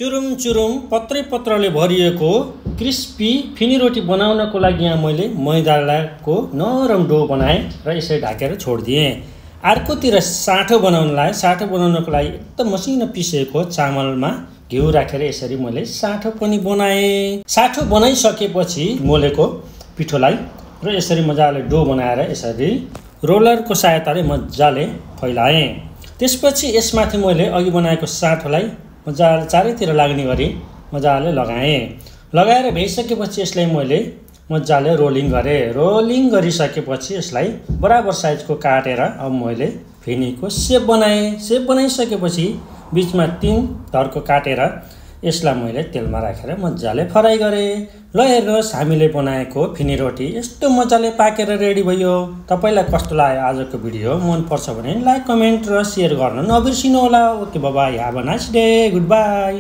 चुरुम चुरुम पत्रै पत्रले भरिएको crispy Finney रोटी बनाउनको लागि यहाँ मैले मैदाको नरम डो बनाएँ र यसरी ढाकेर छोडिदिएँ। अर्कोतिर साँठो बनाउनको लागि एकदम मसिनो पिसेको चामलमा घिउ राखेर यसरी मैले साँठो पनि बनाएँ। साँठो बनाइसकेपछि मोलेको पिठोलाई र यसरी मजाले डो बनाएर यसरी रोलरको सहायताले मजाले फैलाएँ। त्यसपछि यसमाथि मैले अघि बनाएको साँठोलाई मजाले चारैतिर लाग्ने गरी मजाले लगाएर भइसकेपछि यसलाई मैले मजाले रोलिङ गरेँ। रोलिङ गरिसकेपछि यसलाई बराबर साइजको काटेर अब मैले फिनीको सेप बनाएँ। सेप बनाइसकेपछि बिचमा 3 धर्को काटेर यसलाई मैले तेलमा राखेर मजाले फ्राई गरेँ। ल हेर्नुहोस्, हामीले बनाएको फिनी रोटी यस्तो मजाले पाकेर रेडी भयो। तपाईलाई कस्तो लाग्यो आजको भिडियो? मन पर्छ भने लाइक, कमेन्ट र शेयर गर्न नबिर्सिनु होला। Okay, bye bye, have a nice day, good by.